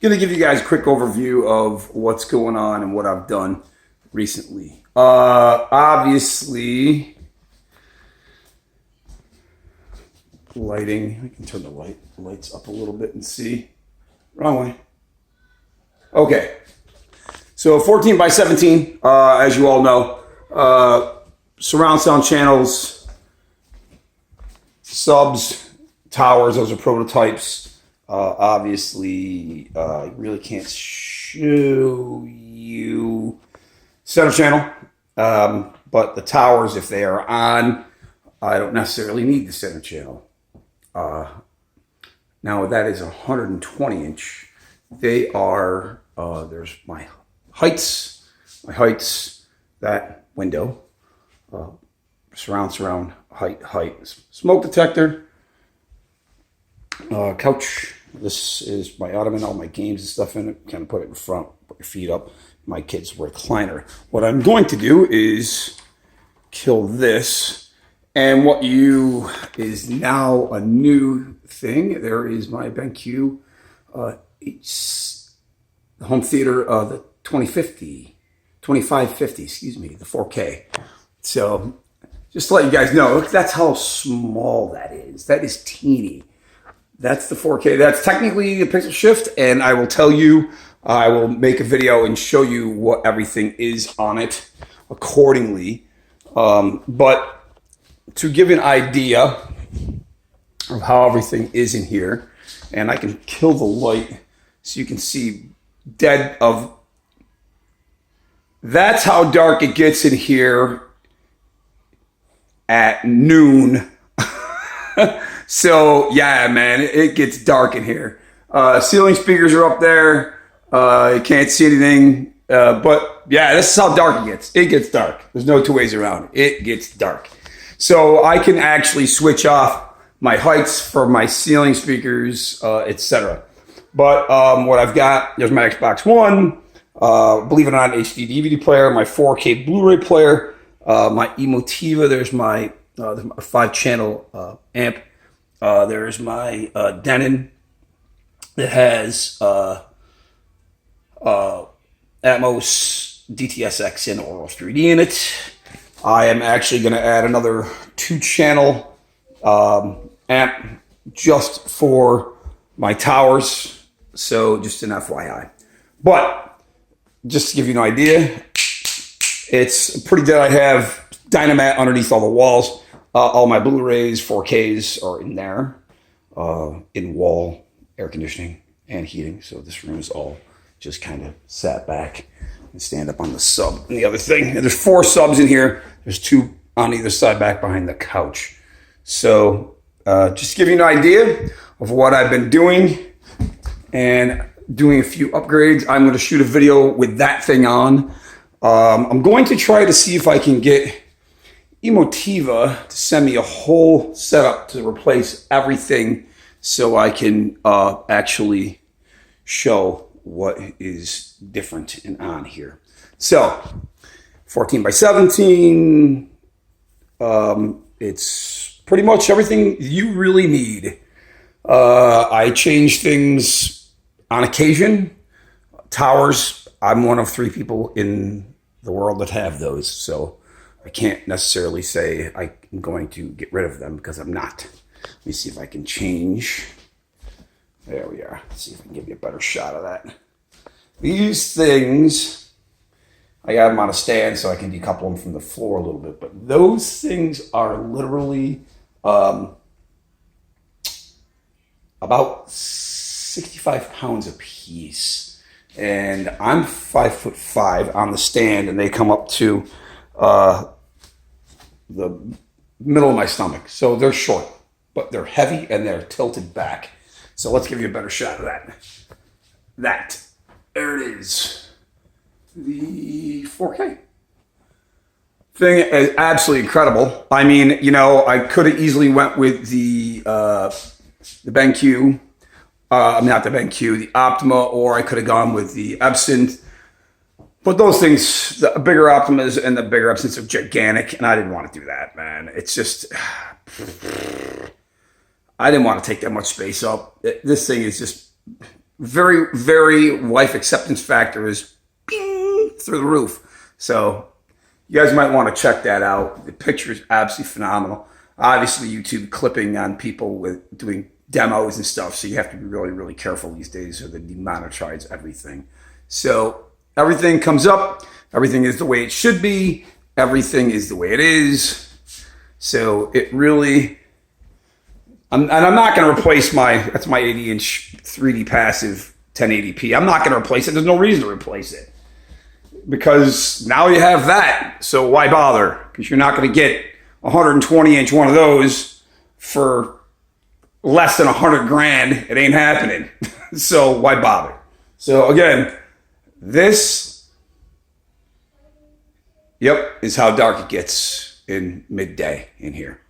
Gonna give you guys a quick overview of what's going on and what I've done recently. Obviously, lighting. I can turn the lights up a little bit and see. Wrong way. Okay. So 14 by 17, as you all know, surround sound channels, subs, towers. Those are prototypes. Obviously, I really can't show you center channel, but the towers, if they are on, I don't necessarily need the center channel. Now that is 120 inch. They are, there's my heights, that window, surround, height, smoke detector, couch. This is my ottoman, all my games and stuff in it. Kind of put it in front, put your feet up. My kids' recliner. What I'm going to do is kill this. And what is now a new thing. There is my BenQ home theater, the 2550, excuse me, the 4K. So just to let you guys know, look, that's how small that is. That is teeny. That's the 4K. That's technically a pixel shift, and I will tell you, I will make a video and show you what everything is on it accordingly. But to give an idea of how everything is in here, and I can kill the light so you can see dead of. That's how dark it gets in here at noon. So yeah, man, it gets dark in here. Ceiling speakers are up there. You can't see anything. But yeah, this is how dark it gets. It gets dark. There's no two ways around it. It gets dark. So I can actually switch off my heights for my ceiling speakers, etc. But what I've got, there's my Xbox One, believe it or not, HD DVD player, my 4K Blu-ray player, my Emotiva, there's my 5-channel amp. There's my Denon that has Atmos, DTSX, and Aural 3D in it. I am actually going to add another 2-channel amp just for my towers. So just an FYI. But just to give you an idea, it's pretty dead. I have Dynamat underneath all the walls. All my Blu-rays, 4Ks are in there, in wall air conditioning and heating. So this room is all just kind of sat back and stand up on the sub. And the other thing, and there's 4 subs in here. There's 2 on either side back behind the couch. So just to give you an idea of what I've been doing and doing a few upgrades. I'm going to shoot a video with that thing on. I'm going to try to see if I can get Emotiva to send me a whole setup to replace everything so I can actually show what is different and on here. So 14 by 17, it's pretty much everything you really need. I change things on occasion. Towers, I'm one of 3 people in the world that have those, so I can't necessarily say I'm going to get rid of them because I'm not. Let me see if I can change. There we are. Let's see if I can give you a better shot of that. These things, I got them on a stand so I can decouple them from the floor a little bit. But those things are literally about 65 pounds a piece. And I'm 5'5" on the stand, and they come up to the middle of my stomach. So they're short, but they're heavy and they're tilted back. So let's give you a better shot of that. There it is. The 4K thing is absolutely incredible. I mean, you know, I could have easily went with the BenQ, not the BenQ, the Optima, or I could have gone with the Epson. But those things, the bigger Optimas and the bigger Epsons are gigantic, and I didn't want to do that, man. It's just, I didn't want to take that much space up. This thing is just very, very life acceptance factor is bing, through the roof. So you guys might want to check that out. The picture is absolutely phenomenal. Obviously, YouTube clipping on people with doing demos and stuff, so you have to be really, really careful these days, or they demonetize everything. So everything comes up. Everything is the way it should be. Everything is the way it is. So it really, and I'm not going to replace that's my 80-inch 3D passive 1080p. I'm not going to replace it. There's no reason to replace it, because now you have that. So why bother? Because you're not going to get a 120-inch one of those for less than 100 grand. It ain't happening. So why bother? So again, this, yep, is how dark it gets in midday in here.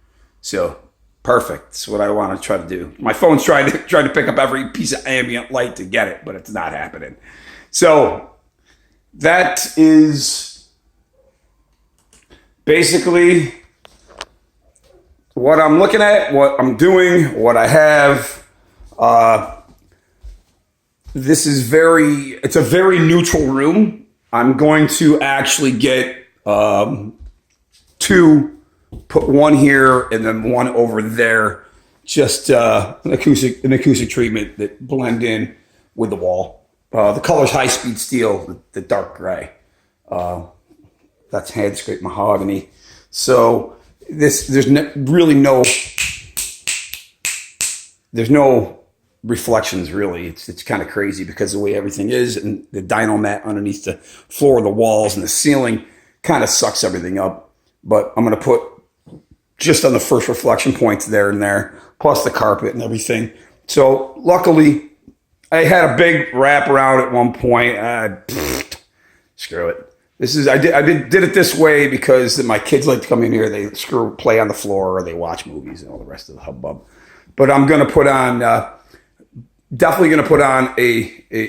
So perfect. That's what I want to try to do. My phone's trying to pick up every piece of ambient light to get it, but it's not happening. So that is basically what I'm looking at, what I'm doing, what I have. It's a very neutral room. I'm going to actually get two, put one here and then one over there. Just an acoustic treatment that blend in with the wall. The color's high-speed steel, the dark gray. That's hand scraped mahogany. So there's really no reflections really. It's kind of crazy because of the way everything is, and the dyno mat underneath the floor, the walls, and the ceiling kind of sucks everything up. But I'm going to put just on the first reflection points there and there, plus the carpet and everything. So luckily, I had a big wrap around at one point. Screw it. I did it this way because my kids like to come in here. They play on the floor, or they watch movies and all the rest of the hubbub. But I'm going to put on, definitely going to put on a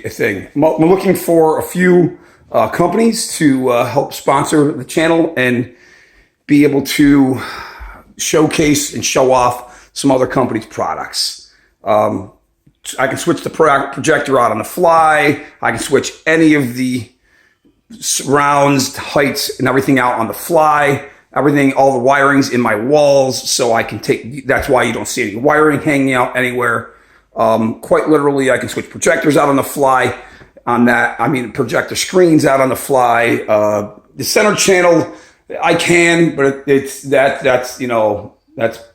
thing. I'm looking for a few companies to help sponsor the channel and be able to showcase and show off some other companies' products. I can switch the projector out on the fly. I can switch any of the surrounds, heights, and everything out on the fly. Everything, all the wiring's in my walls, so I can that's why you don't see any wiring hanging out anywhere. Quite literally, I can switch projectors out on the fly on that. I mean, projector screens out on the fly. The center channel, I can, but that's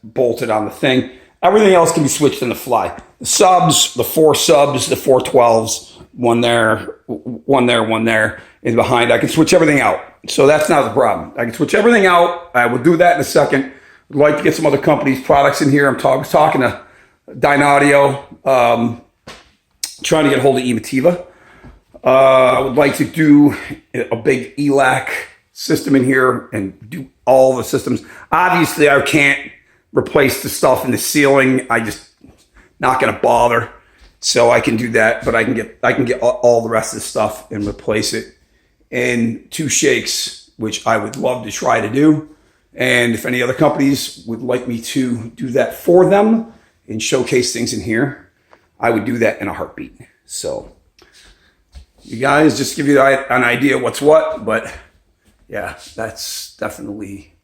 bolted on the thing. Everything else can be switched on the fly. The subs, the 4 subs, the 4 12s, one there, and behind. I can switch everything out. So that's not the problem. I can switch everything out. I will do that in a second. I'd like to get some other companies' products in here. I'm talking to Dynaudio, trying to get a hold of Emotiva. I would like to do a big ELAC system in here and do all the systems. Obviously, I can't replace the stuff in the ceiling. I just not going to bother. So I can do that, but I can get all the rest of the stuff and replace it in 2 shakes, which I would love to try to do. And if any other companies would like me to do that for them and showcase things in here, I would do that in a heartbeat. So you guys, just give you an idea of what's what, but yeah, that's definitely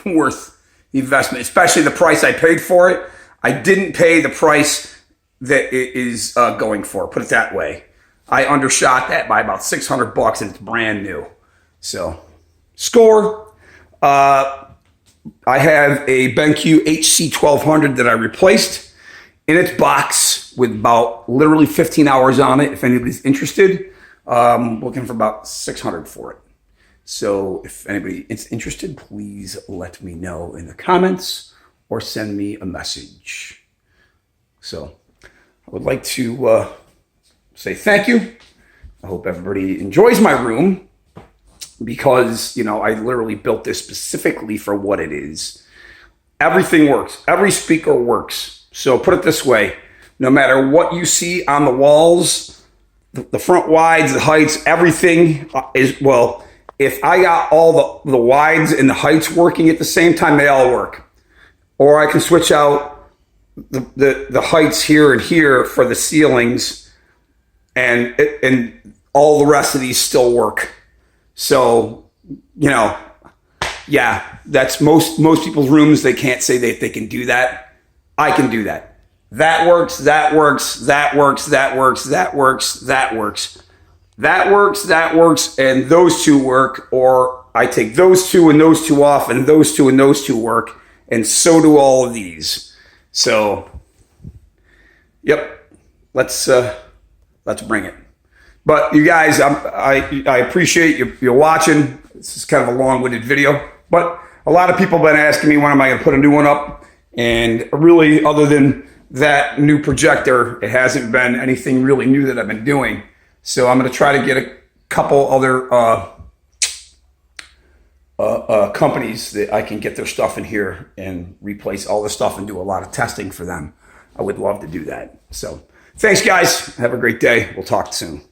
worth the investment, especially the price I paid for it. I didn't pay the price that it is going for, put it that way. I undershot that by about $600 and it's brand new. So, score. I have a BenQ HC1200 that I replaced in its box with about literally 15 hours on it. If anybody's interested, looking for about $600 for it. So if anybody is interested, please let me know in the comments or send me a message. So I would like to say thank you. I hope everybody enjoys my room because, I literally built this specifically for what it is. Everything works. Every speaker works. So put it this way, no matter what you see on the walls, the front wides, the heights, everything is, well, if I got all the wides and the heights working at the same time, they all work. Or I can switch out the heights here and here for the ceilings and all the rest of these still work. So, you know, yeah, that's most people's rooms. They can't say that they can do that. I can do that. That works, that works, that works, that works, that works, that works. That works, that works, and those two work, or I take those two and those two off, and those two and those two work, and so do all of these. So, yep, let's bring it. But you guys, I appreciate you watching. This is kind of a long-winded video, but a lot of people have been asking me when am I going to put a new one up, and really, other than that new projector, it hasn't been anything really new that I've been doing. So I'm going to try to get a couple other companies that I can get their stuff in here and replace all the stuff and do a lot of testing for them. I would love to do that. So thanks, guys. Have a great day. We'll talk soon.